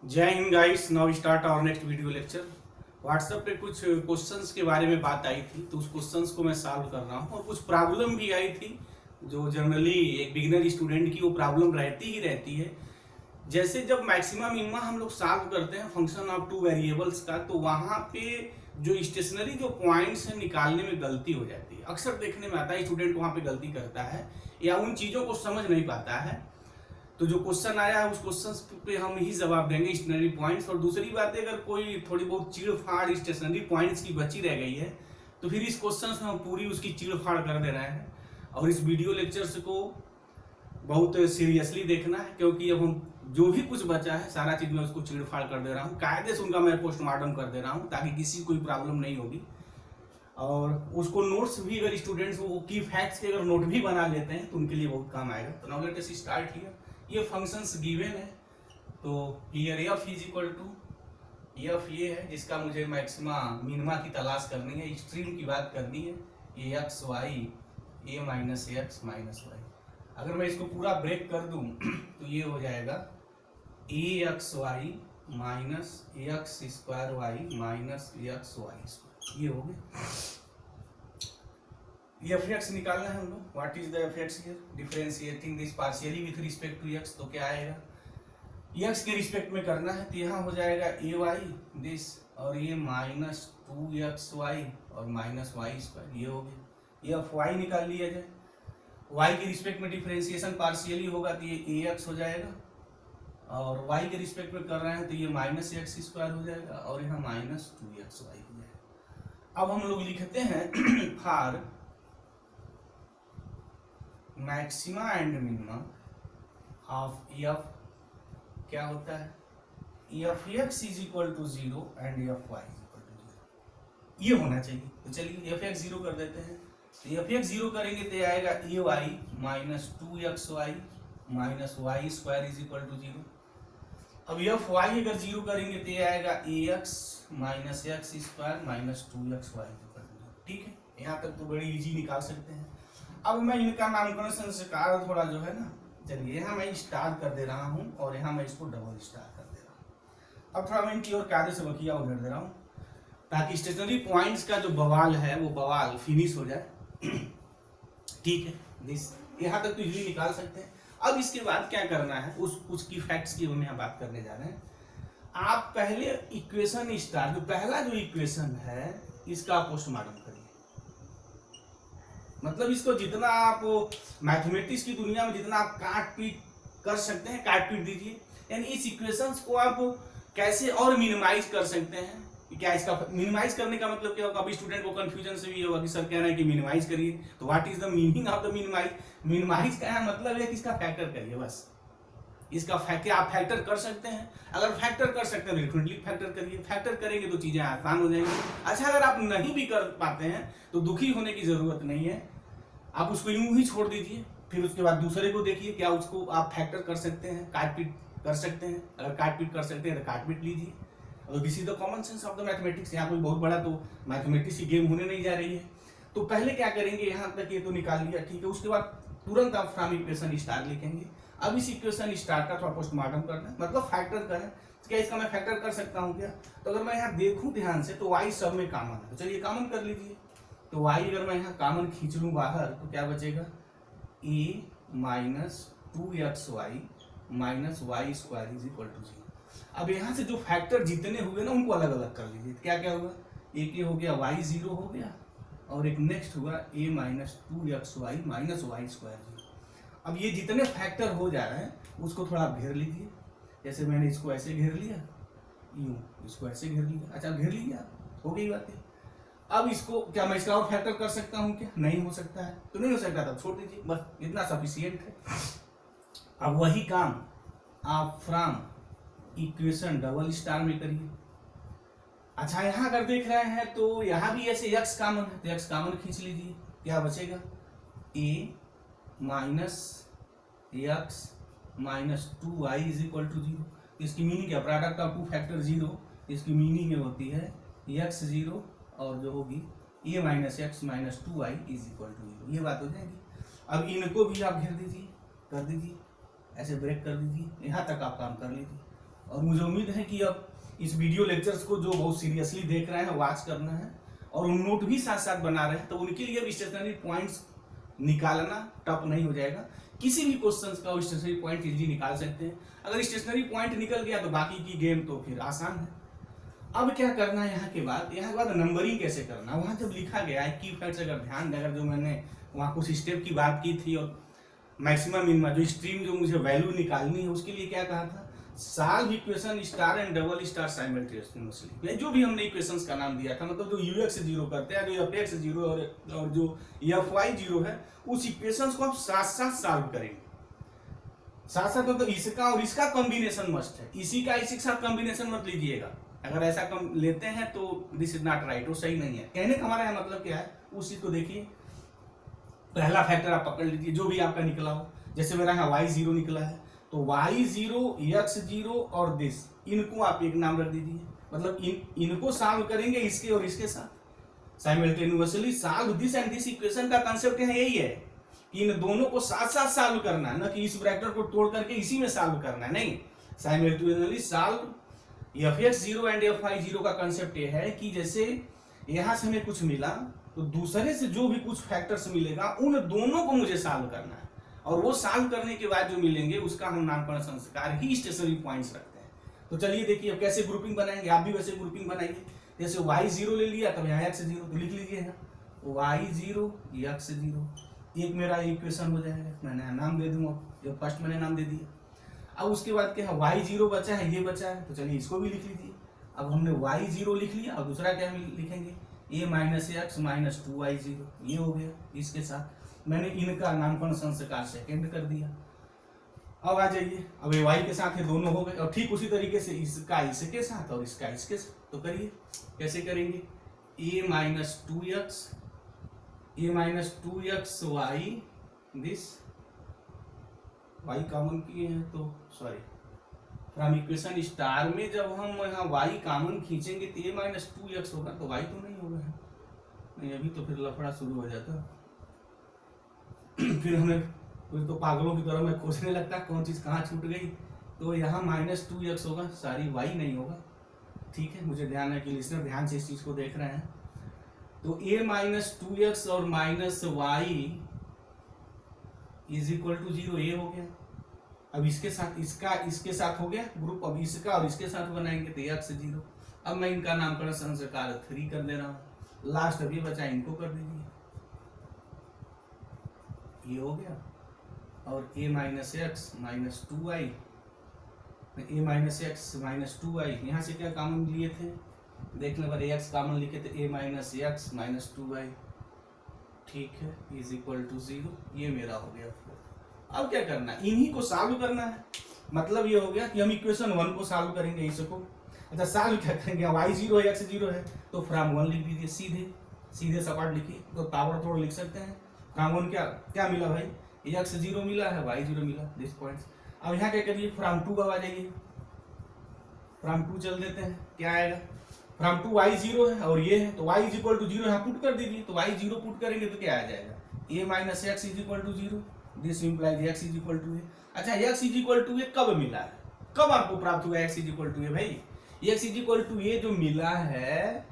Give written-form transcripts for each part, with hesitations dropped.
जय हिंद guys. Now start our next video lecture. WhatsApp पे कुछ क्वेश्चंस के बारे में बात आई थी, तो उस क्वेश्चंस को मैं सॉल्व कर रहा हूँ और कुछ प्रॉब्लम भी आई थी जो जनरली एक बिगिनर स्टूडेंट की वो प्रॉब्लम रहती ही रहती है। जैसे जब मैक्सिमा मिनिमा हम लोग सॉल्व करते हैं फंक्शन ऑफ टू वेरिएबल्स का, तो वहाँ पे जो स्टेशनरी जो पॉइंट्स हैं निकालने में गलती हो जाती है। अक्सर देखने में आता है स्टूडेंट वहाँ पे गलती करता है या उन चीज़ों को समझ नहीं पाता है। तो जो क्वेश्चन आया है उस क्वेश्चन पे हम ही जवाब देंगे स्टेशनरी पॉइंट्स। और दूसरी बात है, अगर कोई थोड़ी बहुत चीड़ फाड़ स्टेशनरी पॉइंट्स की बची रह गई है तो फिर इस क्वेश्चन में हम पूरी उसकी चीड़ फाड़ कर दे रहे हैं। और इस वीडियो लेक्चर्स को बहुत सीरियसली देखना है, क्योंकि अब हम जो भी कुछ बचा है सारा चीज मैं उसको चीड़ फाड़ कर दे रहा हूँ। कायदे से उनका मैं पोस्टमार्टम कर दे रहा हूँ ताकि किसी को कोई प्रॉब्लम नहीं होगी। और उसको नोट्स भी अगर स्टूडेंट्स वो की फैक्ट्स के अगर नोट भी बना लेते हैं तो उनके लिए बहुत काम आएगा। तो now let us start here. ये फंक्शंस गिवन है, तो here F is equal to F ये है जिसका मुझे मैक्सिमा मिनिमा की तलाश करनी है, एक्सट्रीम की बात करनी है। ये एक्स वाई ए माइनस एक्स माइनस वाई। अगर मैं इसको पूरा ब्रेक कर दूं तो ये हो जाएगा a x Y minus x square y minus x y square. ये हो गया। ये एफ एक्स निकालना है हम लोग। What is the F X here? Differentiating this partially with respect to X. तो क्या आएगा? एक्स के रिस्पेक्ट में करना है तो यहाँ हो जाएगा ए वाई दिस, और ये माइनस टू एक्स वाई और माइनस वाई स्क्वायर। ये हो गया। ये एफ वाई निकाल लिया जाए। वाई के रिस्पेक्ट में डिफरेंशिएशन पार्शियली होगा तो ये ए एक्स हो जाएगा, और वाई के रिस्पेक्ट में कर रहे हैं तो ये माइनस एक्स स्क्वायर हो जाएगा, और यहाँ माइनस टू एक्स वाई हो जाएगा। अब हम लोग लिखते हैं for maxima and minima of F क्या होता है? F X is equal to zero and F Y is equal to zero. ये होना चाहिए। तो चलिए एफ एक्स जीरो कर देते हैं। तो एफ एक्स जीरो करेंगे तो आएगा a y minus two x Y minus Y square is equal to zero. अब एफ वाई अगर जीरो करेंगे तो आएगा a x minus x square minus two x y is equal to zero. ठीक है, यहाँ तक तो बड़ी इजी निकाल सकते हैं। अब मैं इनका नामकरण संस्कार थोड़ा जो है ना, चलिए यहाँ मैं स्टार कर दे रहा हूँ और यहाँ मैं इसको डबल स्टार कर दे रहा हूँ। अब थोड़ा मैं इनकी और कायदे से बकिया उधेड़ दे रहा हूँ ताकि स्टेशनरी पॉइंट्स का जो बवाल है वो बवाल फिनिश हो जाए। ठीक है, दिस यहाँ तक तो इजीली निकाल सकते हैं। अब इसके बाद क्या करना है उस की फैक्ट्स की हम यहाँ बात करने जा रहे हैं। आप पहले इक्वेशन स्टार, जो पहला जो इक्वेशन है इसका पोस्टमार्टम करिए। मतलब इसको जितना आप मैथमेटिक्स की दुनिया में जितना आप काट पीट कर सकते हैं काट पीट दीजिए। यानी इस इक्वेशंस को आप कैसे और मिनिमाइज कर सकते हैं। क्या इसका मिनिमाइज करने का मतलब क्या होगा? अभी स्टूडेंट को कंफ्यूजन से भी होगा कि सर कह रहे हैं कि मिनिमाइज करिए, तो what is the meaning of the minimize? Minimize का मतलब है कि इसका फैक्टर करिए, बस। इसका फैक्टर आप फैक्टर कर सकते हैं। अगर फैक्टर कर सकते हैं तो डेफिनेटली फैक्टर करिए। फैक्टर करेंगे तो चीजें आसान हो जाएंगी। अच्छा, अगर आप नहीं भी कर पाते हैं तो दुखी होने की जरूरत नहीं है, आप उसको यूं ही छोड़ दीजिए। फिर उसके बाद दूसरे को देखिए, क्या उसको आप फैक्टर कर सकते हैं, काट पीट कर सकते हैं। अगर काट पीट कर सकते हैं तो काट पीट लीजिए। और this is the common sense of the mathematics. यहाँ कोई बहुत बड़ा तो मैथमेटिक्स की गेम होने नहीं जा रही है। तो पहले क्या करेंगे, यहाँ तक ये तो निकाल लिया, ठीक है। उसके बाद तुरंत आप फ्रॉम इक्वेशन स्टार लिखेंगे। अब इस इक्वेशन स्टार का थोड़ा पोस्टमार्टम करना है, मतलब फैक्टर करें। तो क्या इसका मैं फैक्टर कर सकता हूँ क्या? तो अगर मैं यहाँ देखूँ ध्यान से तो वाई सब में कॉमन है, तो चलिए कॉमन कर लीजिए। तो y अगर मैं यहाँ कॉमन खींच लूँ बाहर तो क्या बचेगा? A minus two x Y minus Y square is equal to zero. अब यहाँ से जो फैक्टर जितने हुए ना उनको अलग अलग कर लीजिए। क्या क्या हुआ? एक ये हो गया y जीरो हो गया, और एक नेक्स्ट हुआ a minus two x Y minus Y square zero. अब ये जितने फैक्टर हो जा रहे हैं उसको थोड़ा आप घेर लीजिए। जैसे मैंने इसको ऐसे घेर लिया, यूँ इसको ऐसे घेर लिया। अच्छा, घेर लिया, हो गई बातें। अब इसको क्या मैं इसका और फैक्टर कर सकता हूँ क्या? नहीं हो सकता है। तो नहीं हो सकता तब छोड़ दीजिए, बस इतना सफिशियंट है। अब वही काम आप फ्रॉम इक्वेशन डबल स्टार में करिए। अच्छा, यहाँ अगर देख रहे हैं तो यहाँ भी ऐसे एक्स कॉमन है, तो एक्स कॉमन खींच लीजिए। क्या बचेगा? A minus x minus two y is equal to zero. इसकी मीनिंग क्या? Product of two factor zero. इसकी मीनिंग होती है एक्स जीरो और जो होगी a minus x minus two y is equal to zero. ये बात हो जाएगी। अब इनको भी आप घेर दीजिए, कर दीजिए, ऐसे ब्रेक कर दीजिए। यहाँ तक आप काम कर लीजिए। और मुझे उम्मीद है कि अब इस वीडियो लेक्चर्स को जो बहुत सीरियसली देख रहे हैं वॉच करना है और उन नोट भी साथ साथ बना रहे हैं, तो उनके लिए भी स्टेशनरी पॉइंट्स निकालना टफ नहीं हो जाएगा। किसी भी क्वेश्चंस का स्टेशनरी पॉइंट इजीली निकाल सकते हैं। अगर स्टेशनरी पॉइंट निकल गया तो बाकी की गेम तो फिर आसान है। अब क्या करना है यहाँ के बाद नंबरिंग कैसे करना। वहां जब लिखा गया है की फैक्ट्स, अगर ध्यान देकर जो मैंने वहां कुछ स्टेप की बात की थी और मैक्सिमम मिनिमम जो स्ट्रीम जो मुझे वैल्यू निकालनी है उसके लिए क्या कहा था, solve equation star and double star simultaneously. जो भी हमने इक्वेशंस का नाम दिया था, मतलब जो ux 0 करते हैं, जो fx 0 और जो fy 0 है, उस इक्वेशंस को आप साथ साथ सॉल्व करेंगे। साथ साथ मतलब इसका और इसका कॉम्बिनेशन मस्ट है, इसी का इसी के साथ कॉम्बिनेशन मत लीजिएगा। अगर ऐसा कम लेते हैं तो दिस इज नॉट राइट, वो सही नहीं है। कहने का हमारा यहाँ मतलब क्या है, उस चीज को देखिए। पहला फैक्टर आप पकड़ लीजिए जो भी आपका निकला हो। जैसे मेरा यहाँ y0 निकला है, तो y0 x0 और दिस, इनको आप एक नाम रख दीजिए। मतलब इनको सॉल्व करेंगे इसके और इसके साथ simultaneously solve this and this equation का कांसेप्ट यहाँ यही है कि इन दोनों को साथ साथ सॉल्व करना है, न कि इस ब्रैकेट को तोड़ करके इसी में सॉल्व करना है। नहीं, simultaneously solve fx0 and fy0 का कांसेप्ट ये है कि जैसे यहां से हमें कुछ मिला तो दूसरे से जो भी कुछ फैक्टर्स मिलेगा उन दोनों को मुझे सॉल्व करना है, और वो सॉल्व करने के बाद जो मिलेंगे उसका हम नामकरण संस्कार ही स्टेशनरी पॉइंट्स रखते हैं। तो चलिए देखिए अब कैसे ग्रुपिंग बनाएंगे। आप भी वैसे ग्रुपिंग बनाइए। जैसे y0 ले लिया, तब यहाँ x0 तो लिख लीजिएगा y0 x0, एक मेरा इक्वेशन हो जाएगा। मैंने नाम दे दूंगा, जो फर्स्ट मैंने नाम दे दिया। अब उसके बाद क्या है, y0 बचा है, ये बचा है, तो चलिए इसको भी लिख लीजिए। अब हमने y0 लिख लिया और दूसरा क्या लिखेंगे, a minus x minus 2y0, ये हो गया। इसके साथ मैंने इनका नामकरण संस्कार सेकेंड कर दिया। अब आ जाइए, अब y के साथ ये दोनों हो गए, और ठीक उसी तरीके से इसका इसके साथ और इसका इसके साथ। तो करिए, कैसे करेंगे, a minus 2x y this, y common किए हैं तो सॉरी, फ्रॉम इक्वेशन स्टार में जब हम यहाँ y कॉमन खींचेंगे तो a माइनस 2x होगा, तो y तो नहीं होगा है। नहीं, अभी तो फिर लफड़ा शुरू हो जाता फिर तो पागलों की तरह मैं खोजने लगता कौन चीज़ कहाँ छूट गई। तो यहाँ माइनस 2x होगा, सारी y नहीं होगा। ठीक है, मुझे ध्यान है कि लिसनर ध्यान से इस चीज़ को देख रहे हैं। तो a माइनस 2x और minus y is equal to 0, ये हो गया। अब इसके साथ इसका इसके साथ हो गया ग्रुप, अब इसका और इसके साथ बनाएंगे तो x0। अब मैं इनका नामकरण संस्कार 3 कर दे रहा हूँ। लास्ट अभी बचा, इनको कर दीजिए, ये हो गया। और a minus x minus 2y, a minus x minus 2y, यहाँ से क्या कॉमन लिए थे, देख लें, अगर x कॉमन लिखे थे a minus x minus 2y, ठीक है, इज इक्वल टू 0, ये मेरा हो गया 4। अब क्या करना है, इन्हीं को सॉल्व करना है। मतलब ये हो गया कि हम इक्वेशन 1 को सॉल्व करेंगे, इसको। अच्छा, सॉल्व क्या करेंगे, y0 है x0 है, तो फ्रॉम 1 लिख दीजिए, सीधे सपाट लिखिए, तो ताबड़ तोड़ लिख सकते हैं। फ्रॉम 1 क्या मिला भाई, x0 मिला है, y0 मिला, दिस पॉइंट्स। अब यहाँ क्या करिए, फ्रॉम 2 अब आ जाइए, फ्रॉम 2 चल देते हैं, क्या आएगा, फ्रॉम 2 y0 है और ये है, तो y इज इक्वल टू 0 यहाँ पुट कर दीजिए। तो y0 पुट करेंगे तो क्या आ जाएगा, a minus X is equal to 0, this implies x is equal to a। अच्छा, x is equal to a कब मिला है, कब आपको प्राप्त हुआ x is equal to a भाई, x is equal to a जो मिला है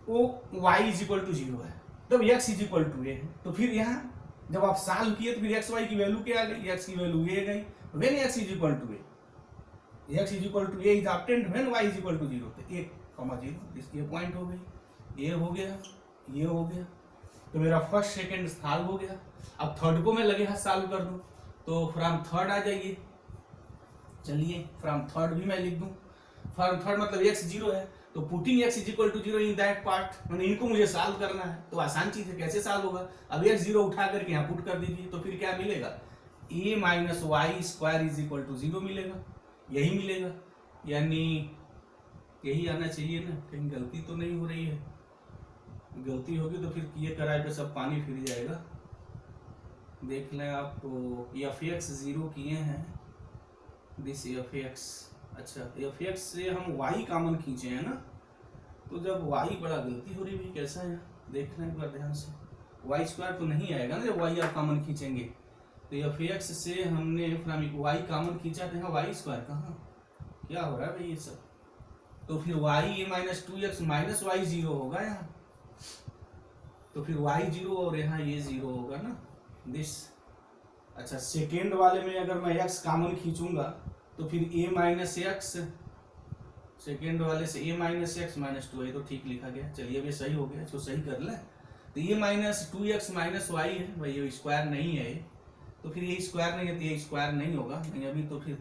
वो y इज इक्वल टू 0 है, तब x is equal to a है। तो फिर यहाँ जब आप सॉल्व किए तो फिर x y की वैल्यू क्या आ गई, x की वैल्यू a गई, when x is equal to a, x is equal to a is obtained when y is equal to 0, तो 1,0, इसकी पॉइंट हो गई, ये हो गया, ये हो गया। तो मेरा फर्स्ट सेकंड सॉल्व हो गया। अब थर्ड को मैं लगे हाथ सॉल्व कर दूं, तो फ्रॉम थर्ड आ जाइए। चलिए, फ्रॉम थर्ड भी मैं लिख दूं, फ्रॉम थर्ड मतलब x0 है, तो putting x is equal to 0 in that part, मैंने इनको मुझे सॉल्व करना है। तो आसान चीज है, कैसे सॉल्व होगा, अब x0 उठा करके यहाँ पुट कर दीजिए, तो फिर क्या मिलेगा, a minus Y square is equal to 0 मिलेगा, यही मिलेगा। यानी यही आना चाहिए ना, कहीं गलती तो नहीं हो रही है, गलती होगी तो फिर किए कराए पे सब पानी फिर जाएगा। देख लें आप, तो fx0 किए हैं, दिस fx, अच्छा fx से हम y कॉमन खींचे हैं ना, तो जब y बड़ा गलती हो रही है, कैसा है देख लें एक बार ध्यान से, y स्क्वायर तो नहीं आएगा ना जब y आप कॉमन खींचेंगे। तो fx से हमने फ्रॉम y कॉमन खींचा था, y स्क्वायर कहाँ, क्या हो रहा है भाई ये सब? तो फिर वाई ए माइनस 2x माइनस वाई 0 होगा यहाँ, तो फिर y 0 और यहाँ ये 0 होगा ना दिस। अच्छा सेकेंड वाले में अगर मैं x कॉमन खींचूंगा तो फिर a माइनस एक्स, सेकेंड वाले से a माइनस एक्स माइनस 2 है, तो ठीक लिखा गया। चलिए अब ये सही हो गया, इसको सही कर ले। तो ये माइनस 2x माइनस वाई है भाई, ये स्क्वायर नहीं है, तो फिर ये स्क्वायर नहीं है तो ये स्क्वायर नहीं होगा, नहीं अभी तो फिर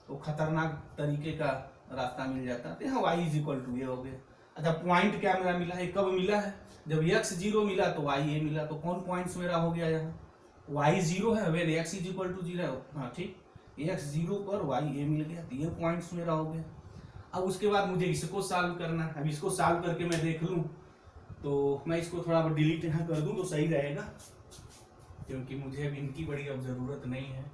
वो खतरनाक तरीके का रास्ता मिल जाता है। यहाँ y इज इक्वल टू ये हो गया। अच्छा पॉइंट क्या मेरा मिला है, कब मिला है? जब x 0 मिला तो y a मिला, तो कौन पॉइंट्स मेरा हो गया यहाँ? y 0 है, well x is equal to 0 है, हाँ ठीक, x 0 पर y a मिल गया, तो ये पॉइंट्स मेरा हो गया। अब उसके बाद मुझे इसको सॉल्व करना है। अब इसको सॉल्व करके मैं देख लूँ, तो मैं इसको थोड़ा डिलीट यहाँ कर दूँ तो सही रहेगा, क्योंकि मुझे अब इनकी बड़ी अब ज़रूरत नहीं है।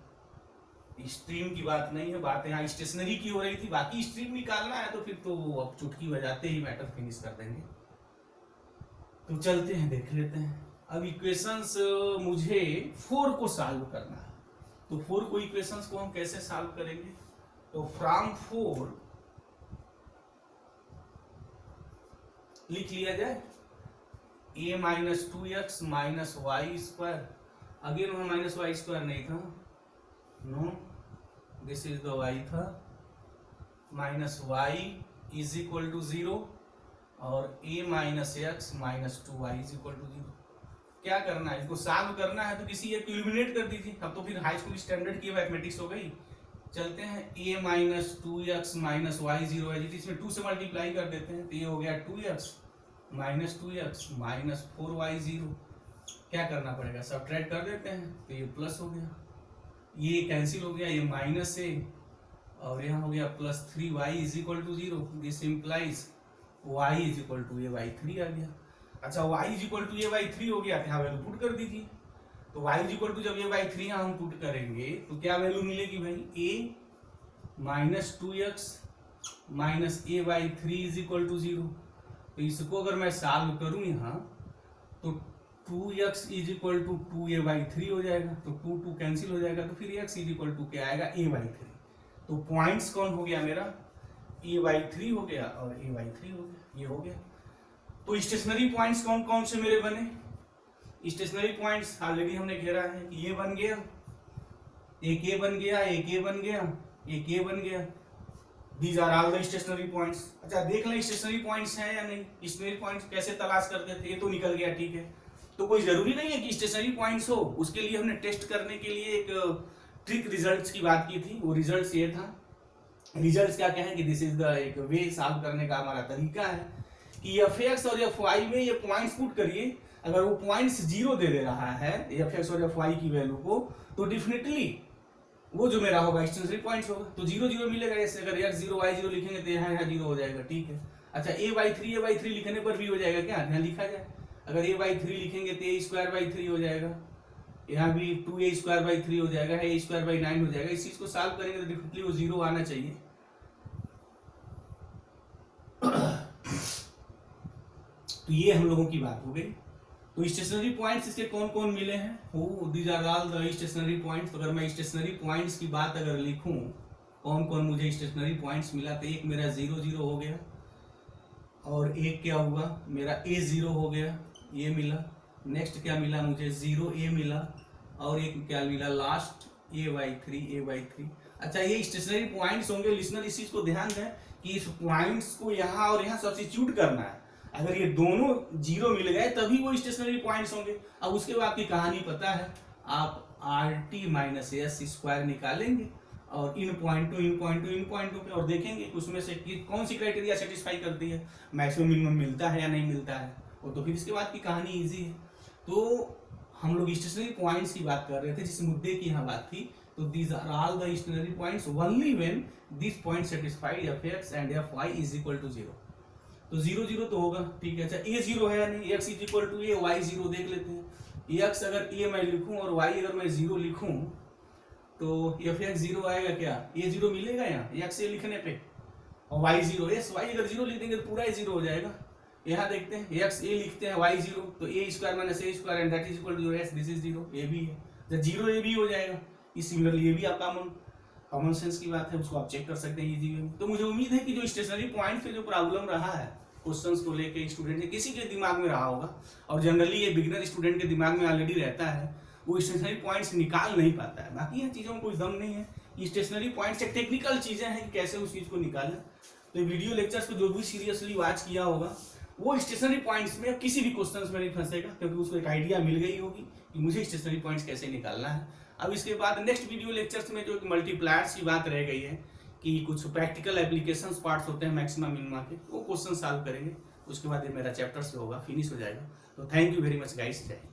स्ट्रीम की बात नहीं है, बात यहाँ स्टेशनरी की हो रही थी, बाकी स्ट्रीम निकालना है तो फिर तो अब चुटकी बजाते ही मैटर फिनिश कर देंगे। तो चलते हैं देख लेते हैं। अब इक्वेशंस मुझे 4 को सॉल्व करना है, तो 4 को इक्वेशंस को हम कैसे सॉल्व करेंगे? तो फ्रॉम 4 लिख लिया जाए a minus 2x minus Y square, again वहां माइनस वाई स्क्वायर नहीं था, no this is the y था, minus Y is equal to 0 और a minus x minus 2y is equal to 0। क्या करना है, इसको सॉल्व करना है तो किसी एक को एलिमिनेट कर दीजिए। अब तो फिर हाई स्कूल स्टैंडर्ड की मैथमेटिक्स हो गई। चलते हैं a minus 2x minus Y 0 है, इसमें 2 से मल्टीप्लाई कर देते हैं, तो ये हो गया 2x minus 2x minus 4y 0। क्या करना पड़ेगा, सब्ट्रैक्ट कर देते हैं, तो ये प्लस हो गया, ये कैंसिल हो गया, ये माइनस है और यहाँ हो गया plus 3y is equal to 0। This implies y is equal to a/3 आ गया। अच्छा y is equal to a/3 हो गया, यहाँ वैल्यू पुट कर दीजिए। तो y इज इक्वल टू जब a/3 यहाँ हम पुट करेंगे तो क्या वैल्यू मिलेगी भाई, a minus 2x minus a/3 is equal to 0। तो इसको अगर मैं सॉल्व करूं यहाँ तो 2x is equal to 2a/3 हो जाएगा, तो 2 कैंसिल हो जाएगा, तो फिर x इज इक्वल टू क्या आएगा, a/3। तो पॉइंट्स कौन हो गया मेरा, a/3 हो गया और a/3 हो गया, ये हो गया। तो स्टेशनरी पॉइंट्स कौन कौन से मेरे बने? स्टेशनरी पॉइंट्स ऑलरेडी हमने घेरा है, ये बन गया, एक a बन गया, एक a बन गया, एक a बन गया। These are all the stationary points। अच्छा देख लें स्टेशनरी पॉइंट्स हैं या नहीं। स्टेशनरी पॉइंट्स कैसे तलाश करते थे, ये तो निकल गया, ठीक है। तो कोई जरूरी नहीं है कि स्टेशनरी पॉइंट्स हो, उसके लिए हमने टेस्ट करने के लिए एक ट्रिक रिजल्ट्स की बात की थी। वो रिजल्ट्स ये था, रिजल्ट्स क्या कहें कि दिस इज द एक वे सॉल्व करने का हमारा तरीका है कि fx और fy में ये पॉइंट्स पुट करिए, अगर वो पॉइंट्स 0 दे रहा है fx और fy की वैल्यू को, तो डेफिनेटली वो जो मेरा होगा स्टेशनरी पॉइंट्स होगा, तो 0 0 मिलेगा। जैसे अगर x 0 y 0 लिखेंगे तो यहाँ 0 हो जाएगा, ठीक है। अच्छा a/3 लिखने पर भी हो जाएगा क्या, यहाँ लिखा जाए, अगर a/3 लिखेंगे तो a²/3 हो जाएगा, यहाँ भी 2a²/3 हो जाएगा, a²/9 हो जाएगा। इस चीज को सॉल्व करेंगे तो डेफिनेटली वो 0 आना चाहिए। तो ये हम लोगों की बात हो गई। तो स्टेशनरी पॉइंट्स इसके कौन कौन मिले हैं, वो these are all the stationary points. तो अगर मैं स्टेशनरी पॉइंट्स की बात अगर लिखूं, कौन कौन मुझे स्टेशनरी पॉइंट्स मिला, तो एक मेरा 0 0 हो गया, और एक क्या हुआ मेरा a0 हो गया, ये मिला। नेक्स्ट क्या मिला मुझे, 0a मिला, और एक क्या मिला लास्ट a/3। अच्छा ये स्टेशनरी पॉइंट्स होंगे लिसनर, इस चीज को ध्यान दें कि इस पॉइंट्स को यहाँ और यहाँ सब्स्टिट्यूट करना है। अगर ये दोनों 0 मिल गए तभी वो स्टेशनरी पॉइंट्स होंगे। अब उसके बाद की कहानी पता है, आप RT माइनस s² निकालेंगे और इन पॉइंट टू पे और देखेंगे उसमें से कौन सी क्राइटेरिया सेटिस्फाई करती है, मैक्सिमम मिनिमम मिलता है या नहीं मिलता है, और तो फिर इसके बाद की कहानी इजी है। तो हम लोग स्टेशनरी पॉइंट्स की बात कर रहे थे, जिस मुद्दे की यहाँ बात थी। तो these are all the stationary points only when this point satisfied fx and fy is equal to 0। तो 0 0 तो होगा, ठीक है। अच्छा a0 है या नहीं, x is equal to a, y 0 देख लेते हैं। x अगर a मैं लिखूं और y अगर मैं 0 लिखूं तो fx 0 आएगा क्या, a0 मिलेगा यहाँ x a लिखने पे, और y 0, y अगर 0 लिख देंगे तो पूरा 0 हो जाएगा। यहाँ देखते हैं x a लिखते हैं, y 0, तो a² minus a² and that is equal to s, this is 0, a भी है, जब 0 a भी हो जाएगा। इस सिमिलरली ये भी आप कॉमन कॉमन सेंस की बात है, उसको आप चेक कर सकते हैं इजी वे। तो मुझे उम्मीद है कि जो स्टेशनरी पॉइंट पे जो प्रॉब्लम रहा है क्वेश्चंस को लेके स्टूडेंट के किसी के दिमाग में रहा होगा, और जनरली ये बिगिनर स्टूडेंट के दिमाग में ऑलरेडी रहता है, वो स्टेशनरी पॉइंट्स निकाल नहीं पाता है। बाकी इन चीज़ों में कोई दम नहीं है, ये स्टेशनरी पॉइंट्स एक टेक्निकल चीज़ें हैं कि कैसे उस चीज़ को निकालें। तो वीडियो लेक्चर्स को जो भी सीरियसली वॉच किया होगा वो स्टेशनरी पॉइंट्स में किसी भी क्वेश्चंस में नहीं फंसेगा, क्योंकि उसको एक आइडिया मिल गई होगी कि मुझे स्टेशनरी पॉइंट्स कैसे निकालना है। अब इसके बाद नेक्स्ट वीडियो लेक्चर्स में जो मल्टीप्लायर्स की बात रह गई है कि कुछ प्रैक्टिकल एप्लीकेशंस पार्ट्स होते हैं मैक्सिमा मिनिमा के, वो क्वेश्चन सॉल्व करेंगे। उसके बाद ये मेरा चैप्टर से होगा, फिनिश हो जाएगा। तो thank you very much guys, जय हिंद।